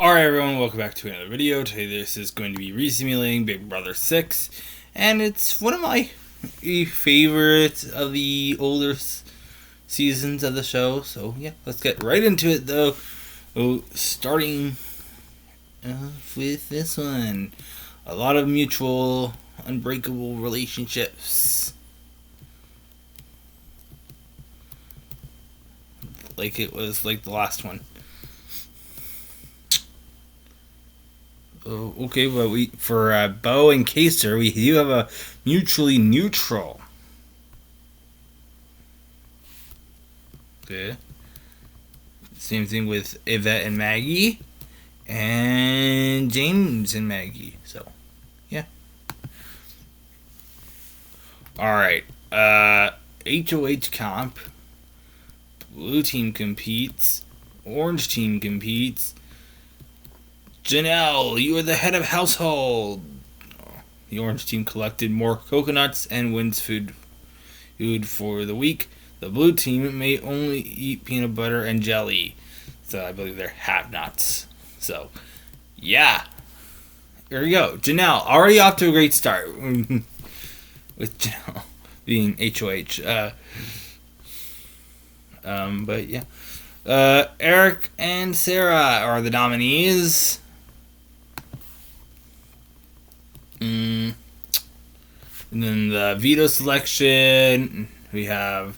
Alright everyone, welcome back to another video. Today this is going to be Resimulating Big Brother 6. And it's one of my favorites of the older seasons of the show. So yeah, let's get right into it though. Starting with this one. A lot of mutual, unbreakable relationships. Like it was like the last one. Okay, but for Bo and Kaser, we do have a mutually neutral. Okay. Same thing with Yvette and Maggie, and James and Maggie. So, yeah. All right. HOH comp. Blue team competes. Orange team competes. Janelle, you are the head of household. The orange team collected more coconuts and wins food for the week. The blue team may only eat peanut butter and jelly. So I believe they're have-nots. So, yeah. Here we go. Janelle, already off to a great start. With Janelle being HOH. But yeah. Eric and Sarah are the nominees. And then the veto selection, we have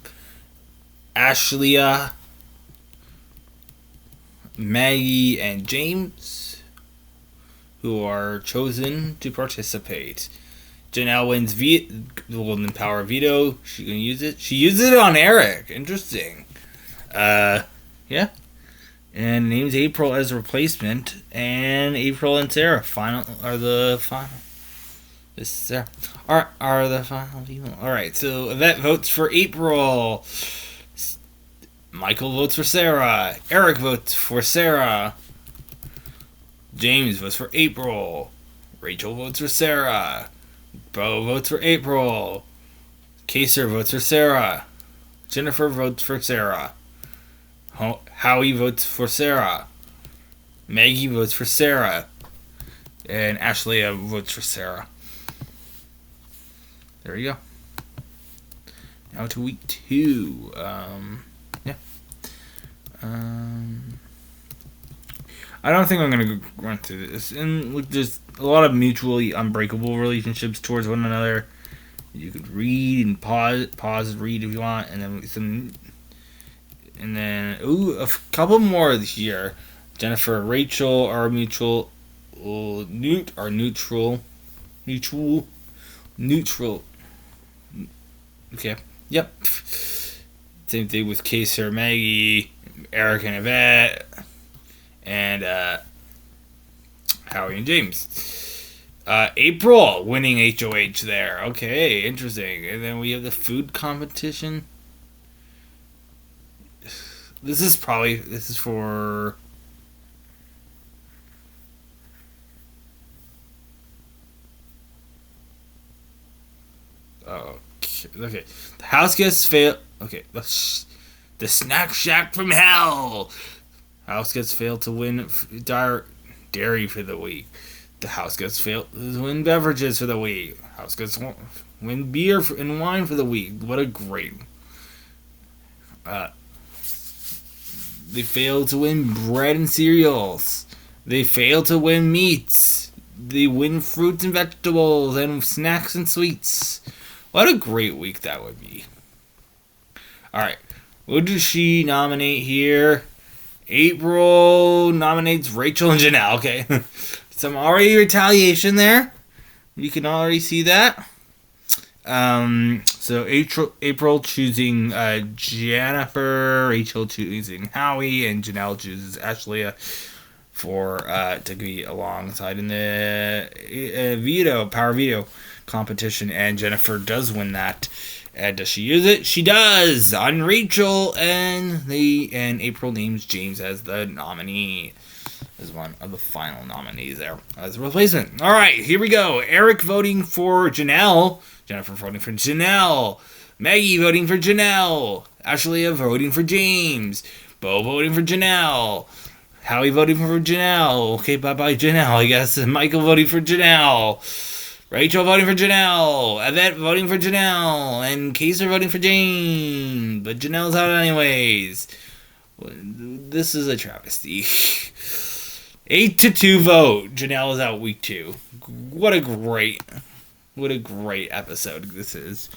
Ashleigh, Maggie, and James, who are chosen to participate. Janelle wins the Golden Power veto. She can use it. She used it on Eric. Interesting. Yeah. And names April as replacement, and April and Sarah are the final. This is Sarah. Are the final people. Alright, so Yvette votes for April. Michael votes for Sarah. Eric votes for Sarah. James votes for April. Rachel votes for Sarah. Bo votes for April. Kaser votes for Sarah. Jennifer votes for Sarah. Howie votes for Sarah. Maggie votes for Sarah. And Ashleigh votes for Sarah. There you go. Now to week 2. Yeah. I don't think I'm going to run through this. And with just a lot of mutually unbreakable relationships towards one another. You could read and pause and read if you want. And then a couple more here. Jennifer and Rachel are mutual. Neutral. Okay. Yep. Same thing with Kaser, Maggie, Eric and Yvette, and Howie and James. April winning HOH there. Okay, interesting. And then we have the food competition. This is for. Okay. The house guests fail. Okay. The snack shack from hell. House guests fail to win dairy for the week. The house guests fail to win beverages for the week. House guests win beer and wine for the week. What a great. They fail to win bread and cereals. They fail to win meats. They win fruits and vegetables and snacks and sweets. What a great week that would be. Alright. What does she nominate here? April nominates Rachel and Janelle. Okay. Some already retaliation there. You can already see that. So April choosing Jennifer, Rachel choosing Howie, and Janelle chooses Ashleigh for to be alongside in the power veto competition, and Jennifer does win that. And does she use it? She does on Rachel, and April names James as the nominee, as one of the final nominees there as a replacement. All right, here we go. Eric voting for Janelle, Jennifer voting for Janelle, Maggie voting for Janelle, Ashleigh voting for James, Bo voting for Janelle, Howie voting for Janelle. Okay, bye-bye Janelle, I guess. Michael voting for Janelle. Rachel voting for Janelle. Yvette voting for Janelle. And Kaiser voting for Jane. But Janelle's out anyways. This is a travesty. 8-2 vote. Janelle is out week 2. What a great episode this is.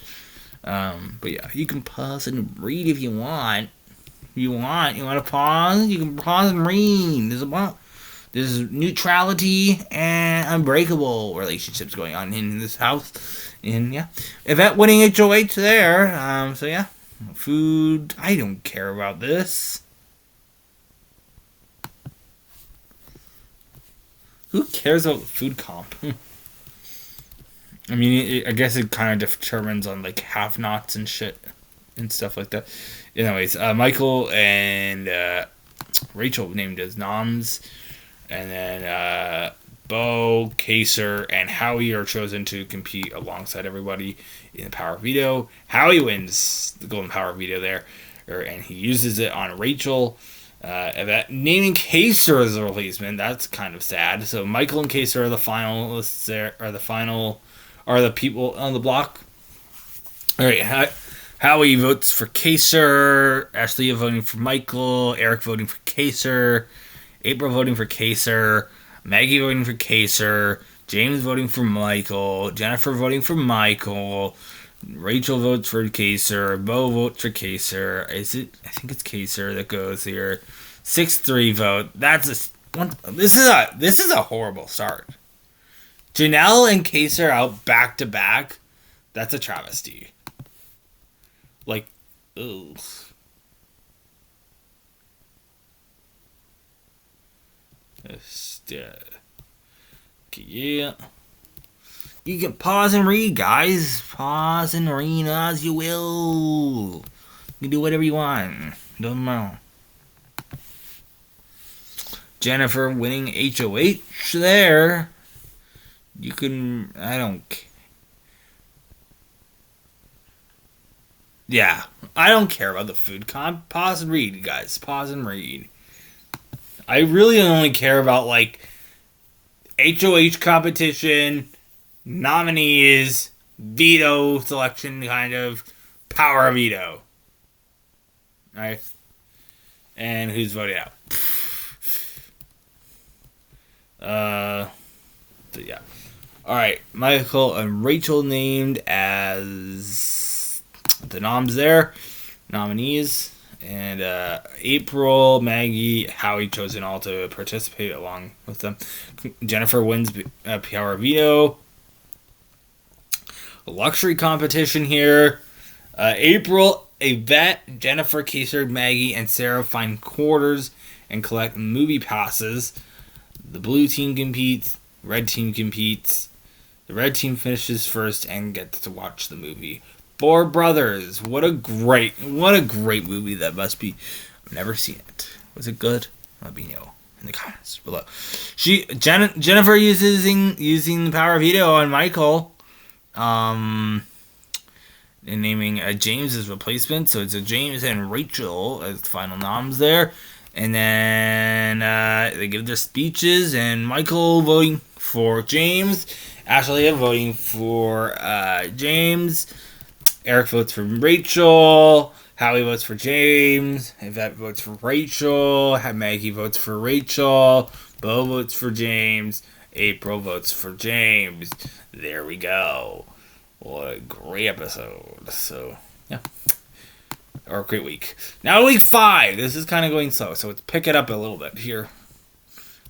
But yeah, you can pause and read if you want. You want to pause? You can pause and read. There's neutrality and unbreakable relationships going on in this house. And yeah, Yvette winning HOH there. So yeah, food. I don't care about this. Who cares about food comp? I mean, I guess it kind of determines on like have-nots and shit and stuff like that. Anyways, Michael and Rachel named as noms, and then Bo, Kaser, and Howie are chosen to compete alongside everybody in the Power Veto. Howie wins the Golden Power Veto there, and he uses it on Rachel. Naming Kaser as a replacement, that's kind of sad. So Michael and Kaser are the finalists there, are the people on the block. Alright, Howie votes for Kaser, Ashley voting for Michael, Eric voting for Kaser, April voting for Kaser, Maggie voting for Kaser, James voting for Michael, Jennifer voting for Michael, Rachel votes for Kaser, Bo votes for Kaser. I think it's Kaser that goes here. 6-3 vote. This is a horrible start. Janelle and Kaser out back to back. That's a travesty. Like, ugh. Yeah. You can pause and read, guys. Pause and read as you will. You can do whatever you want. Don't know. Jennifer winning HOH there. You can... I don't... Yeah. I don't care about the food comp. Pause and read, guys. Pause and read. I really only care about, like, HOH competition, nominees, veto selection, kind of, power veto. Alright? And who's voted out. So yeah. Alright, Michael and Rachel named as the noms there. Nominees. And April, Maggie, Howie chosen all to participate along with them. Jennifer wins Power Veto. A luxury competition here. April, Yvette, Jennifer, Kaser, Maggie, and Sarah find quarters and collect movie passes. The blue team competes. Red team competes. The red team finishes first and gets to watch the movie. Four Brothers. What a great movie that must be. I've never seen it. Was it good? Let me know in the comments below. Jennifer using the power veto on Michael. And naming James as replacement. So it's a James and Rachel as the final noms there. And then they give their speeches, and Michael voting for James. Ashley voting for James. Eric votes for Rachel. Howie votes for James. Yvette votes for Rachel. Maggie votes for Rachel. Bo votes for James. April votes for James. There we go. What a great episode. So, yeah. Or a great week. Now week 5. This is kind of going slow, so let's pick it up a little bit here.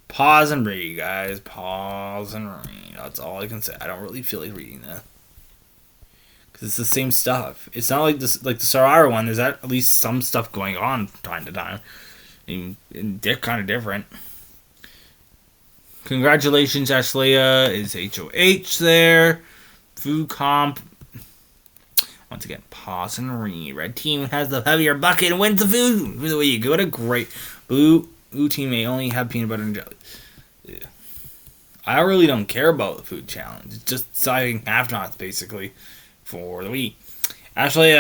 Pause and read, guys. Pause and read. That's all I can say. I don't really feel like reading that. Because it's the same stuff. It's not like this, like the Sarara one. There's at least some stuff going on time to time. And they're kind of different. Congratulations, Ashleigh is HOH there. Food comp. Once again, pause and read. Red team has the heavier bucket and wins the food. By the way, you go to great. Blue team may only have peanut butter and jelly. Yeah. I really don't care about the food challenge. It's just deciding have-nots, basically, for the week. Ashley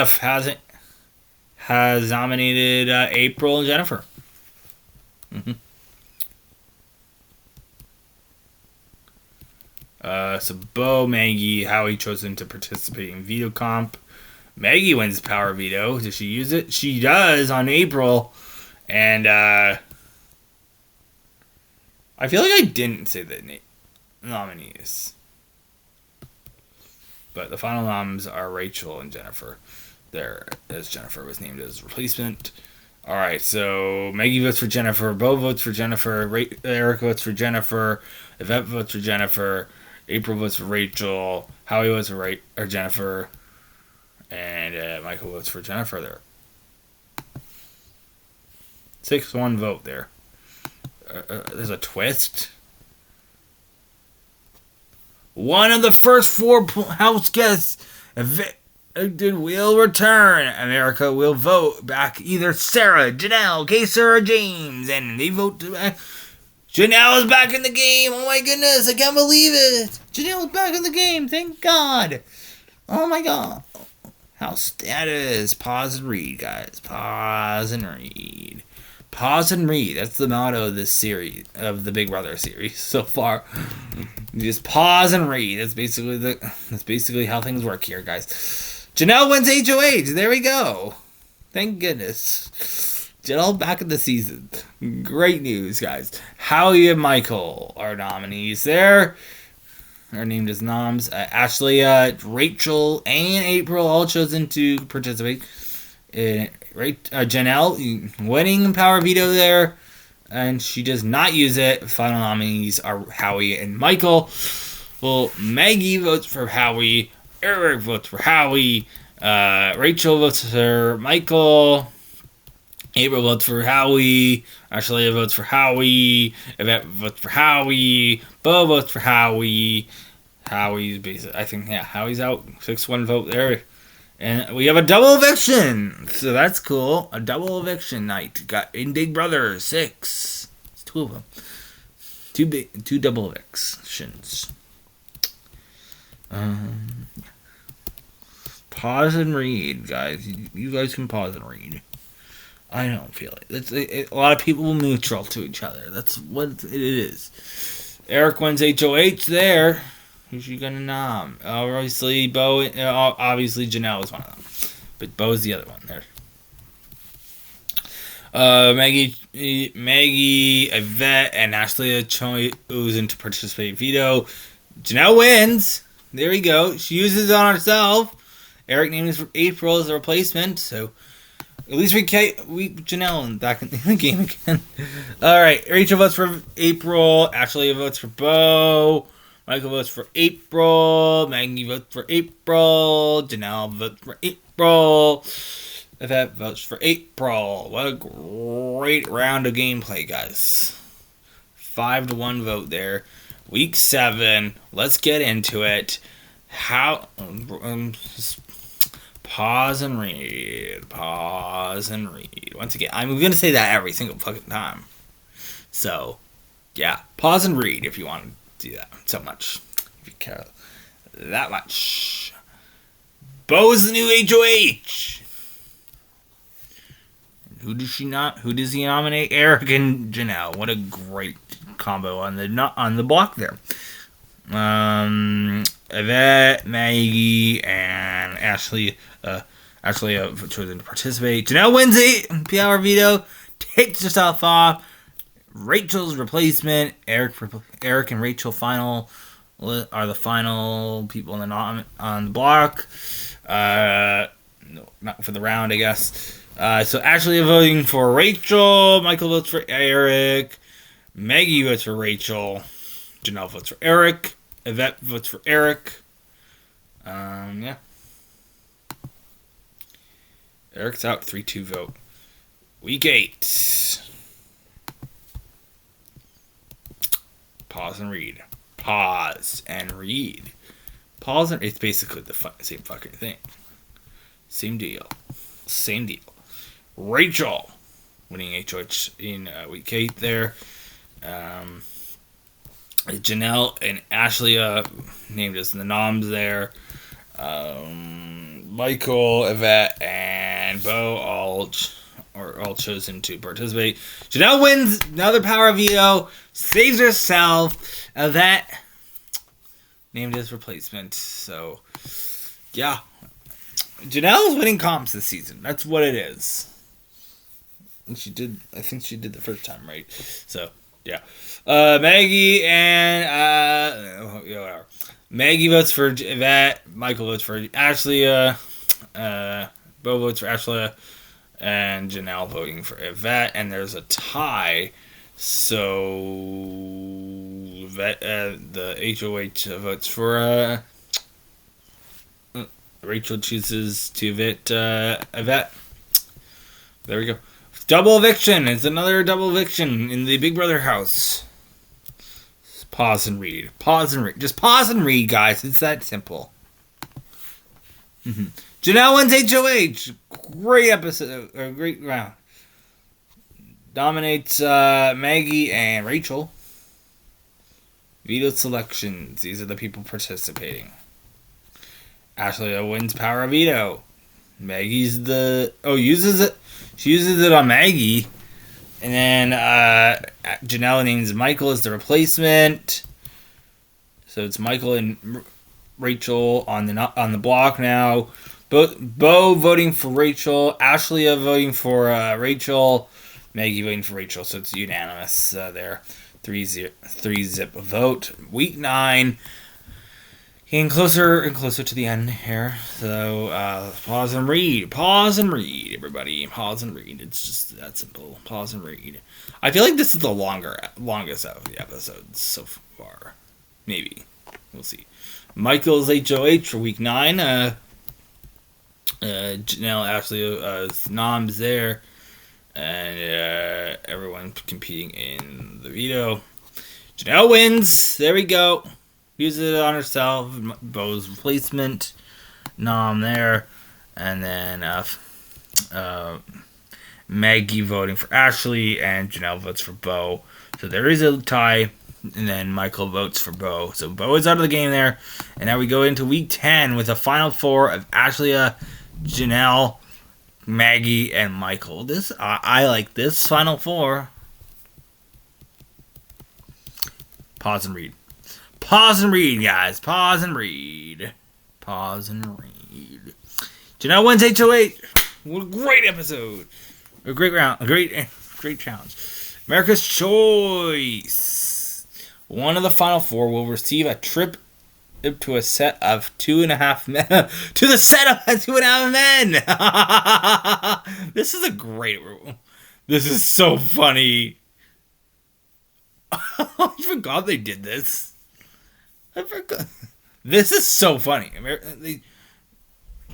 has nominated April and Jennifer. So Bo, Maggie, Howie chosen to participate in veto comp. Maggie wins power veto. Does she use it? She does on April. And I feel like I didn't say the nominees. But the final noms are Rachel and Jennifer. There, as Jennifer was named as replacement. Alright, so Maggie votes for Jennifer, Bo votes for Jennifer, Eric votes for Jennifer, Yvette votes for Jennifer, April votes for Rachel, Howie votes for Jennifer, and Michael votes for Jennifer there. 6-1 vote there. There's a twist. One of the first 4 house guests will return. America will vote back either Sarah, Janelle, Kaser, or James, and they vote to back. Janelle is back in the game. Oh my goodness, I can't believe it. Janelle is back in the game. Thank God. Oh my God. House status. Pause and read, guys. Pause and read. Pause and read. That's the motto of this series, of the Big Brother series so far. Just pause and read. That's basically how things work here, guys. Janelle wins HOH. There we go. Thank goodness. Janelle back in the season. Great news, guys. Howie and Michael are nominees there. Are named as noms. Ashley, Rachel, and April all chosen to participate. Janelle winning power veto there, and she does not use it. Final nominees are Howie and Michael. Well, Maggie votes for Howie. Eric votes for Howie. Rachel votes for Michael. April votes for Howie. Ashley votes for Howie. Yvette votes for Howie. Bo votes for Howie. Howie's basically, I think, Howie's out. 6-1 vote there. And we have a double eviction. So that's cool. A double eviction night. Got in Big Brother 6. It's 2 of them. Two double evictions. Pause and read, guys. You guys can pause and read. I don't feel it. A lot of people will neutral to each other. That's what it is. Eric wins HOH there. Who's you gonna nom? Obviously, Bo. Obviously, Janelle is one of them, but Bo's the other one there. Maggie, Yvette, and Ashley chosen to participate veto. Janelle wins. There we go. She uses it on herself. Eric named April as a replacement, so at least we Janelle back in the game again. All right, Rachel votes for April. Ashley votes for Bo. Michael votes for April. Maggie votes for April. Janelle votes for April. Yvette votes for April. What a great round of gameplay, guys. 5-1 vote there. Week 7. Let's get into it. Pause and read. Pause and read. Once again, I'm going to say that every single fucking time. So, yeah. Pause and read if you want to do that so much. If you care that much. Bo's the new HOH. Who does he nominate? Eric and Janelle. What a great combo on the block there. Yvette, Maggie, and Ashley have chosen to participate. Janelle wins it. PR veto. Takes herself off. Rachel's replacement. Eric and Rachel are the final people on the block. No, not for the round, I guess. So Ashley is voting for Rachel. Michael votes for Eric. Maggie votes for Rachel. Janelle votes for Eric. Yvette votes for Eric. Yeah. Eric's out. 3-2 vote. Week 8. Pause and read. Pause and read. Pause and... It's basically the same fucking thing. Same deal. Rachel winning HOH in week 8 there. Janelle and Ashley named as the noms there. Michael, Yvette, and Bo all chosen to participate. Janelle wins another power veto, saves herself. Yvette named his replacement. So, yeah. Janelle's winning comps this season. That's what it is. And she did. I think she did the first time, right? So, yeah. Maggie and whatever. Maggie votes for Yvette. Michael votes for Ashley. Bo votes for Ashley, and Janelle voting for Yvette. And there's a tie. So Yvette, the HOH votes for Rachel chooses to evict Yvette. There we go. Double eviction. It's another double eviction in the Big Brother house. Pause and read. Pause and read. Just pause and read, guys. It's that simple. Janelle wins HOH. Great episode. Great round. Dominates Maggie and Rachel. Veto selections. These are the people participating. Ashley wins power of veto. Maggie's uses it. She uses it on Maggie. And then Janelle names Michael as the replacement. So it's Michael and Rachel on the block now. Bo voting for Rachel. Ashley voting for Rachel. Maggie voting for Rachel. So it's unanimous there. 3-zip vote. Week 9. Getting closer and closer to the end here. So, pause and read. Pause and read, everybody. Pause and read. It's just that simple. Pause and read. I feel like this is the longest of the episodes so far. Maybe. We'll see. Michael's HOH for week 9. Janelle, Ashley, noms there. And everyone competing in the veto. Janelle wins. There we go. Uses it on herself. Bo's replacement. Nom there. And then Maggie voting for Ashley. And Janelle votes for Bo. So there is a tie. And then Michael votes for Bo. So Bo is out of the game there. And now we go into week 10 with a final 4 of Ashley, Janelle, Maggie, and Michael. I like this final 4. Pause and read. Pause and read, guys. Pause and read. Pause and read. Janelle wins HOH. What a great episode. A great round. A great challenge. America's Choice. One of the final 4 will receive a trip to a set of 2.5 men. To the set of 2.5 men. This is a great room. This is so funny. I forgot they did this. I forgot. This is so funny.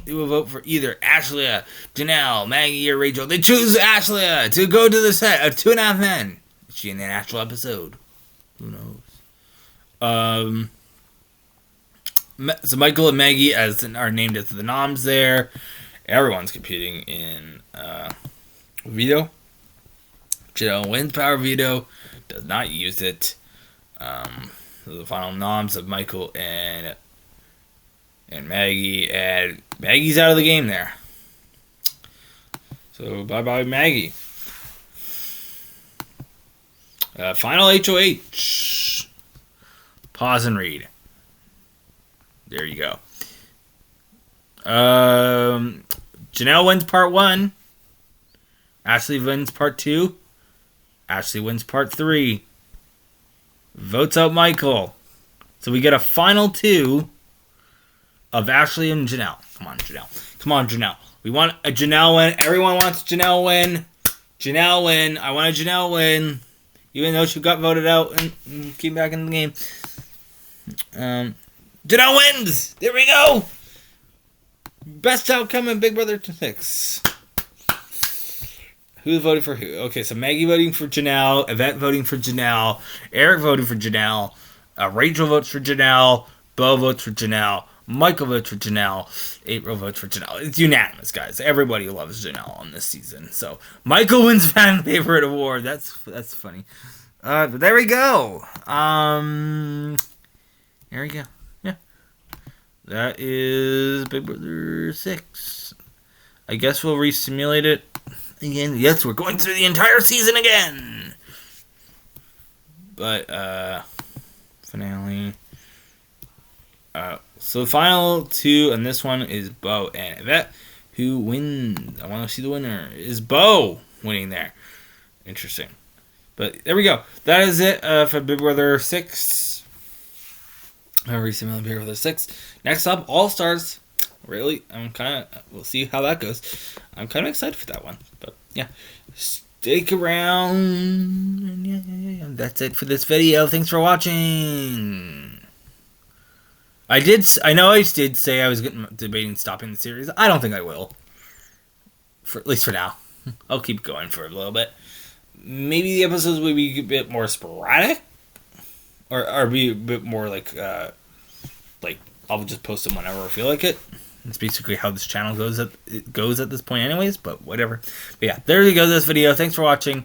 They will vote for either Ashley, Janelle, Maggie, or Rachel. They choose Ashley to go to the set of 2.5 men. Is she in the actual episode? Who knows? So Michael and Maggie are named as the noms there. Everyone's competing in veto. Janelle wins power veto. Does not use it. The final noms of Michael and Maggie, and Maggie's out of the game there. So bye Maggie. Final HOH. Pause and read. There you go. Janelle wins part 1. Ashley wins part 2. Ashley wins part 3. Votes out Michael. So we get a final 2 of Ashley and Janelle. Come on, Janelle. We want a Janelle win. Everyone wants Janelle win. Janelle win. I want a Janelle win. Even though she got voted out and came back in the game. Janelle wins. There we go. Best outcome in Big Brother 6. Who voted for who? Okay, so Maggie voting for Janelle, Yvette voting for Janelle, Eric voting for Janelle, Rachel votes for Janelle, Bo votes for Janelle, Michael votes for Janelle, April votes for Janelle. It's unanimous, guys. Everybody loves Janelle on this season. So Michael wins Fan Favorite Award. That's funny. But there we go. There we go. Yeah. That is Big Brother 6. I guess we'll re-simulate it again. Yes, we're going through the entire season again. But, finale. So the final two, and this one is Bo and Yvette. Who wins? I want to see the winner. Is Bo winning there? Interesting. But there we go. That is it for Big Brother 6. Resimulating Big Brother 6. Next up, All Stars. Really, we'll see how that goes. I'm kind of excited for that one. But yeah, stick around. And yeah. That's it for this video. Thanks for watching. I know I did say I was debating stopping the series. I don't think I will. At least for now. I'll keep going for a little bit. Maybe the episodes will be a bit more sporadic. Or be a bit more like I'll just post them whenever I feel like it. That's basically how this channel goes at this point anyways, but whatever. But yeah, there you go, this video. Thanks for watching.